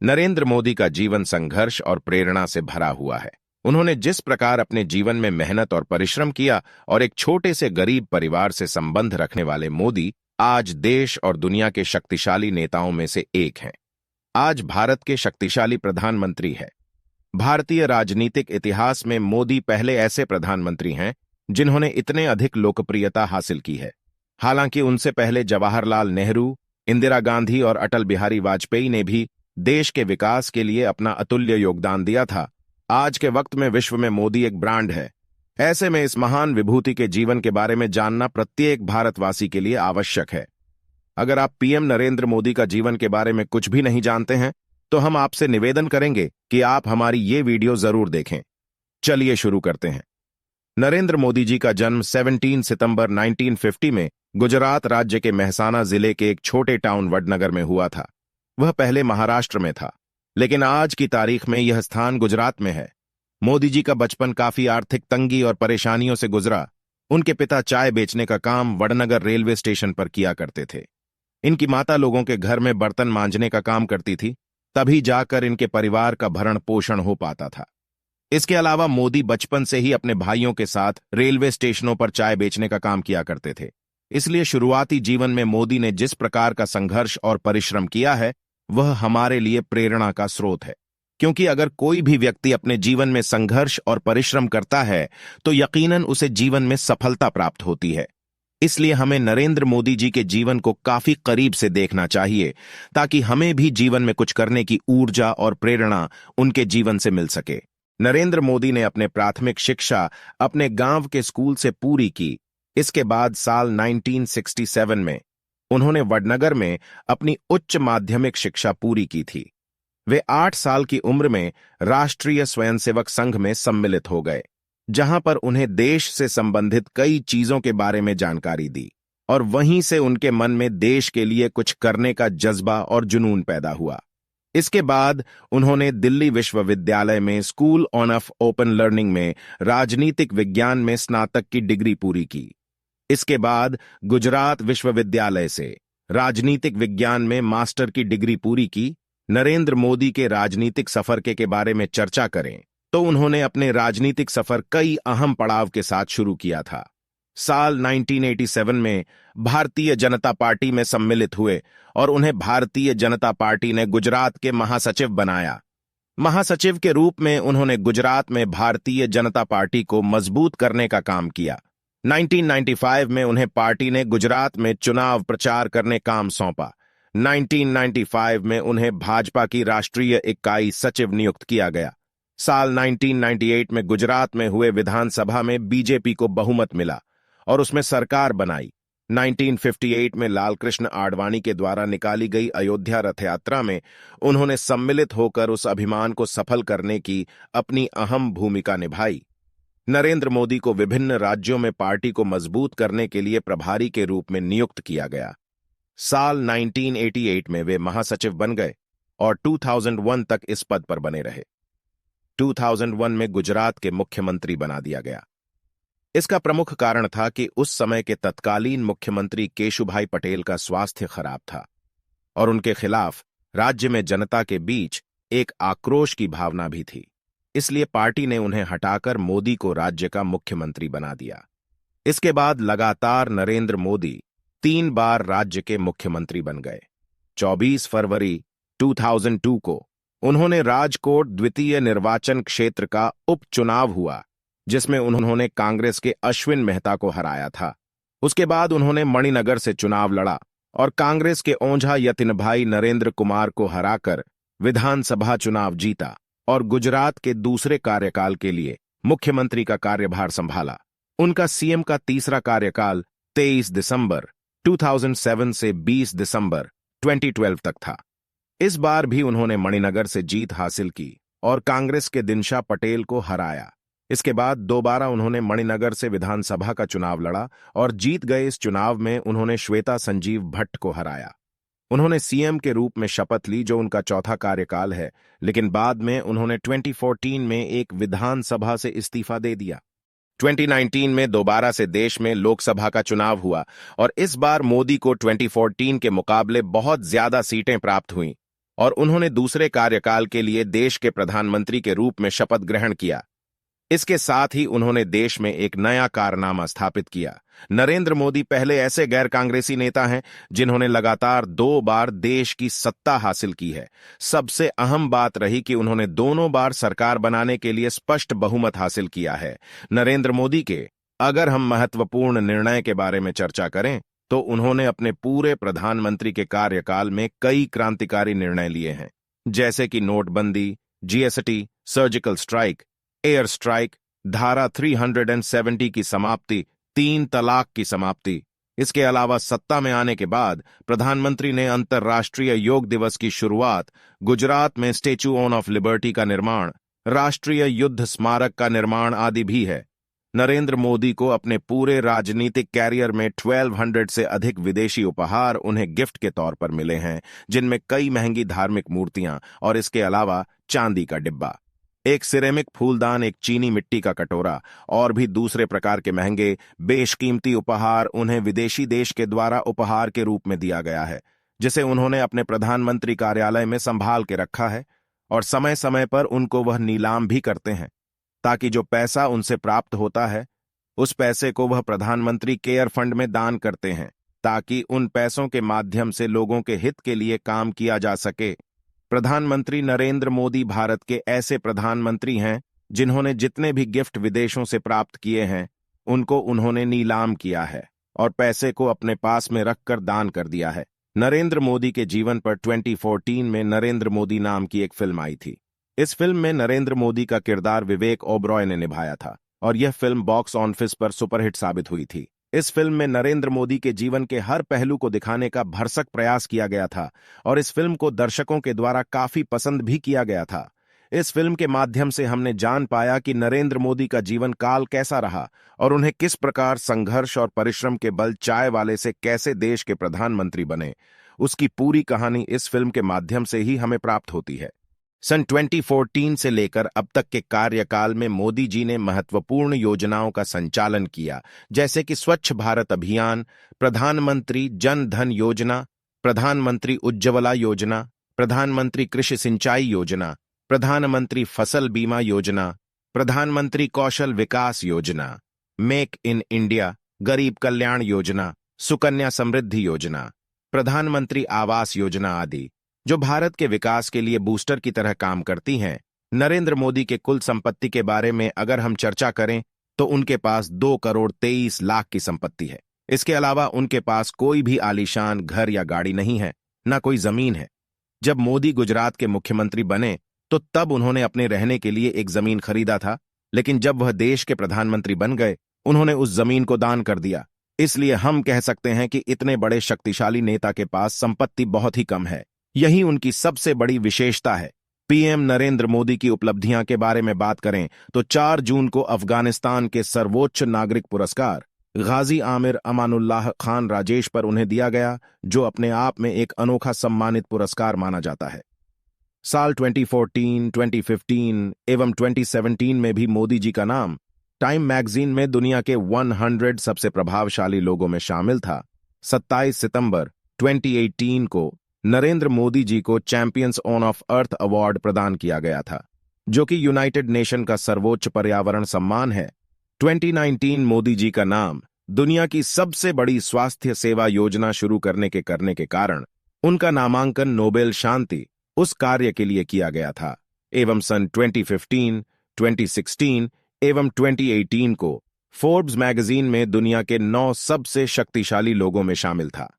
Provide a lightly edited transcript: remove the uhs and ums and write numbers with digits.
नरेंद्र मोदी का जीवन संघर्ष और प्रेरणा से भरा हुआ है। उन्होंने जिस प्रकार अपने जीवन में मेहनत और परिश्रम किया और एक छोटे से गरीब परिवार से संबंध रखने वाले मोदी आज देश और दुनिया के शक्तिशाली नेताओं में से एक हैं। आज भारत के शक्तिशाली प्रधानमंत्री है। भारतीय राजनीतिक इतिहास में मोदी पहले ऐसे प्रधानमंत्री हैं जिन्होंने इतने अधिक लोकप्रियता हासिल की है। हालांकि उनसे पहले जवाहरलाल नेहरू, इंदिरा गांधी और अटल बिहारी वाजपेयी ने भी देश के विकास के लिए अपना अतुल्य योगदान दिया था। आज के वक्त में विश्व में मोदी एक ब्रांड है। ऐसे में इस महान विभूति के जीवन के बारे में जानना प्रत्येक भारतवासी के लिए आवश्यक है। अगर आप पीएम नरेंद्र मोदी का जीवन के बारे में कुछ भी नहीं जानते हैं तो हम आपसे निवेदन करेंगे कि आप हमारी ये वीडियो जरूर देखें। चलिए शुरू करते हैं। नरेंद्र मोदी जी का जन्म 17 सितंबर 1950 में गुजरात राज्य के मेहसाना जिले के एक छोटे टाउन वडनगर में हुआ था। वह पहले महाराष्ट्र में था, लेकिन आज की तारीख में यह स्थान गुजरात में है। मोदी जी का बचपन काफी आर्थिक तंगी और परेशानियों से गुजरा। उनके पिता चाय बेचने का काम वडनगर रेलवे स्टेशन पर किया करते थे। इनकी माता लोगों के घर में बर्तन मांजने का काम करती थी, तभी जाकर इनके परिवार का भरण पोषण हो पाता था। इसके अलावा मोदी बचपन से ही अपने भाइयों के साथ रेलवे स्टेशनों पर चाय बेचने का काम किया करते थे। इसलिए शुरुआती जीवन में मोदी ने जिस प्रकार का संघर्ष और परिश्रम किया है वह हमारे लिए प्रेरणा का स्रोत है। क्योंकि अगर कोई भी व्यक्ति अपने जीवन में संघर्ष और परिश्रम करता है तो यकीनन उसे जीवन में सफलता प्राप्त होती है। इसलिए हमें नरेंद्र मोदी जी के जीवन को काफी करीब से देखना चाहिए ताकि हमें भी जीवन में कुछ करने की ऊर्जा और प्रेरणा उनके जीवन से मिल सके। नरेंद्र मोदी ने अपने प्राथमिक शिक्षा अपने गांव के स्कूल से पूरी की। इसके बाद साल 1967 में उन्होंने वडनगर में अपनी उच्च माध्यमिक शिक्षा पूरी की थी। वे 8 साल की उम्र में राष्ट्रीय स्वयंसेवक संघ में सम्मिलित हो गए, जहां पर उन्हें देश से संबंधित कई चीजों के बारे में जानकारी दी और वहीं से उनके मन में देश के लिए कुछ करने का जज्बा और जुनून पैदा हुआ। इसके बाद उन्होंने दिल्ली विश्वविद्यालय में स्कूल ऑफ ओपन लर्निंग में राजनीतिक विज्ञान में स्नातक की डिग्री पूरी की। इसके बाद गुजरात विश्वविद्यालय से राजनीतिक विज्ञान में मास्टर की डिग्री पूरी की। नरेंद्र मोदी के राजनीतिक सफर के बारे में चर्चा करें तो उन्होंने अपने राजनीतिक सफर कई अहम पड़ाव के साथ शुरू किया था। साल 1987 में भारतीय जनता पार्टी में सम्मिलित हुए और उन्हें भारतीय जनता पार्टी ने गुजरात के महासचिव बनाया। महासचिव के रूप में उन्होंने गुजरात में भारतीय जनता पार्टी को मजबूत करने का काम किया। 1995 में उन्हें पार्टी ने गुजरात में चुनाव प्रचार करने काम सौंपा। 1995 में उन्हें भाजपा की राष्ट्रीय इकाई सचिव नियुक्त किया गया। साल 1998 में गुजरात में हुए विधानसभा में बीजेपी को बहुमत मिला और उसमें सरकार बनाई। 1958 में लालकृष्ण आडवाणी के द्वारा निकाली गई अयोध्या रथ यात्रा में उन्होंने सम्मिलित होकर उस अभियान को सफल करने की अपनी अहम भूमिका निभाई। नरेंद्र मोदी को विभिन्न राज्यों में पार्टी को मजबूत करने के लिए प्रभारी के रूप में नियुक्त किया गया। साल 1988 में वे महासचिव बन गए और 2001 तक इस पद पर बने रहे। 2001 में गुजरात के मुख्यमंत्री बना दिया गया। इसका प्रमुख कारण था कि उस समय के तत्कालीन मुख्यमंत्री केशुभाई पटेल का स्वास्थ्य खराब था और उनके खिलाफ राज्य में जनता के बीच एक आक्रोश की भावना भी थी। इसलिए पार्टी ने उन्हें हटाकर मोदी को राज्य का मुख्यमंत्री बना दिया। इसके बाद लगातार नरेंद्र मोदी 3 बार राज्य के मुख्यमंत्री बन गए। 24 फरवरी 2002 को उन्होंने राजकोट द्वितीय निर्वाचन क्षेत्र का उपचुनाव हुआ, जिसमें उन्होंने कांग्रेस के अश्विन मेहता को हराया था। उसके बाद उन्होंने मणिनगर से चुनाव लड़ा और कांग्रेस के ओंझा यतिनभाई नरेंद्र कुमार को हराकर विधानसभा चुनाव जीता और गुजरात के दूसरे कार्यकाल के लिए मुख्यमंत्री का कार्यभार संभाला। उनका सीएम का तीसरा कार्यकाल 23 दिसंबर 2007 से 20 दिसंबर 2012 तक था। इस बार भी उन्होंने मणिनगर से जीत हासिल की और कांग्रेस के दिनशा पटेल को हराया। इसके बाद दोबारा उन्होंने मणिनगर से विधानसभा का चुनाव लड़ा और जीत गए। इस चुनाव में उन्होंने श्वेता संजीव भट्ट को हराया। उन्होंने सीएम के रूप में शपथ ली, जो उनका चौथा कार्यकाल है, लेकिन बाद में उन्होंने 2014 में एक विधानसभा से इस्तीफा दे दिया। 2019 में दोबारा से देश में लोकसभा का चुनाव हुआ और इस बार मोदी को 2014 के मुकाबले बहुत ज्यादा सीटें प्राप्त हुईं। और उन्होंने दूसरे कार्यकाल के लिए देश के प्रधानमंत्री के रूप में शपथ ग्रहण किया। इसके साथ ही उन्होंने देश में एक नया कारनामा स्थापित किया। नरेंद्र मोदी पहले ऐसे गैर कांग्रेसी नेता हैं जिन्होंने लगातार 2 बार देश की सत्ता हासिल की है। सबसे अहम बात रही कि उन्होंने दोनों बार सरकार बनाने के लिए स्पष्ट बहुमत हासिल किया है। नरेंद्र मोदी के अगर हम महत्वपूर्ण निर्णय के बारे में चर्चा करें तो उन्होंने अपने पूरे प्रधानमंत्री के कार्यकाल में कई क्रांतिकारी निर्णय लिए हैं, जैसे कि नोटबंदी, GST, surgical strike, air strike, धारा 370 की समाप्ति, 3 तलाक की समाप्ति। इसके अलावा सत्ता में आने के बाद प्रधानमंत्री ने अंतर्राष्ट्रीय योग दिवस की शुरुआत, गुजरात में स्टैच्यू ऑफ लिबर्टी का निर्माण, राष्ट्रीय युद्ध स्मारक का निर्माण आदि भी है। नरेंद्र मोदी को अपने पूरे राजनीतिक कैरियर में 1200 से अधिक विदेशी उपहार उन्हें गिफ्ट के तौर पर मिले हैं, जिनमें कई महंगी धार्मिक मूर्तियां और इसके अलावा चांदी का डिब्बा, एक सिरेमिक फूलदान, एक चीनी मिट्टी का कटोरा और भी दूसरे प्रकार के महंगे बेशकीमती उपहार उन्हें विदेशी देश के द्वारा उपहार के रूप में दिया गया है, जिसे उन्होंने अपने प्रधानमंत्री कार्यालय में संभाल के रखा है और समय समय पर उनको वह नीलाम भी करते हैं, ताकि जो पैसा उनसे प्राप्त होता है उस पैसे को वह प्रधानमंत्री केयर फंड में दान करते हैं, ताकि उन पैसों के माध्यम से लोगों के हित के लिए काम किया जा सके। प्रधानमंत्री नरेंद्र मोदी भारत के ऐसे प्रधानमंत्री हैं जिन्होंने जितने भी गिफ्ट विदेशों से प्राप्त किए हैं उनको उन्होंने नीलाम किया है और पैसे को अपने पास में रखकर दान कर दिया है। नरेंद्र मोदी के जीवन पर 2014 में नरेंद्र मोदी नाम की एक फिल्म आई थी। इस फिल्म में नरेंद्र मोदी का किरदार विवेक ओबरॉय ने निभाया था और यह फिल्म बॉक्स ऑफिस पर सुपरहिट साबित हुई थी। इस फिल्म में नरेंद्र मोदी के जीवन के हर पहलू को दिखाने का भरसक प्रयास किया गया था और इस फिल्म को दर्शकों के द्वारा काफी पसंद भी किया गया था। इस फिल्म के माध्यम से हमने जान पाया कि नरेंद्र मोदी का जीवन काल कैसा रहा और उन्हें किस प्रकार संघर्ष और परिश्रम के बल चाय वाले से कैसे देश के प्रधानमंत्री बने। उसकी पूरी कहानी इस फिल्म के माध्यम से ही हमें प्राप्त होती है। सन 2014 से लेकर अब तक के कार्यकाल में मोदी जी ने महत्वपूर्ण योजनाओं का संचालन किया, जैसे कि स्वच्छ भारत अभियान, प्रधानमंत्री जन धन योजना, प्रधानमंत्री उज्ज्वला योजना, प्रधानमंत्री कृषि सिंचाई योजना, प्रधानमंत्री फसल बीमा योजना, प्रधानमंत्री कौशल विकास योजना, मेक इन इंडिया, गरीब कल्याण योजना, सुकन्या समृद्धि योजना, प्रधानमंत्री आवास योजना आदि, जो भारत के विकास के लिए बूस्टर की तरह काम करती हैं। नरेंद्र मोदी के कुल संपत्ति के बारे में अगर हम चर्चा करें तो उनके पास 2,23,00,000 की संपत्ति है। इसके अलावा उनके पास कोई भी आलीशान घर या गाड़ी नहीं है, न कोई जमीन है। जब मोदी गुजरात के मुख्यमंत्री बने तो तब उन्होंने अपने रहने के लिए एक जमीन खरीदा था, लेकिन जब वह देश के प्रधानमंत्री बन गए उन्होंने उस जमीन को दान कर दिया। इसलिए हम कह सकते हैं कि इतने बड़े शक्तिशाली नेता के पास संपत्ति बहुत ही कम है। यही उनकी सबसे बड़ी विशेषता है। पीएम नरेंद्र मोदी की उपलब्धियां के बारे में बात करें तो 4 जून को अफगानिस्तान के सर्वोच्च नागरिक पुरस्कार गाजी आमिर अमानुल्लाह खान राजेश पर उन्हें दिया गया, जो अपने आप में एक अनोखा सम्मानित पुरस्कार माना जाता है। साल 2014, 2015 एवं 2017 में भी मोदी जी का नाम टाइम मैगजीन में दुनिया के 100 सबसे प्रभावशाली लोगों में शामिल था। 27 सितंबर 2018 को नरेंद्र मोदी जी को चैंपियंस ऑफ अर्थ अवार्ड प्रदान किया गया था, जो कि यूनाइटेड नेशन का सर्वोच्च पर्यावरण सम्मान है। 2019 मोदी जी का नाम दुनिया की सबसे बड़ी स्वास्थ्य सेवा योजना शुरू करने के कारण उनका नामांकन नोबेल शांति उस कार्य के लिए किया गया था एवं सन 2015, 2016 एवं 2018 को फोर्ब्स मैगजीन में दुनिया के 9 सबसे शक्तिशाली लोगों में शामिल था।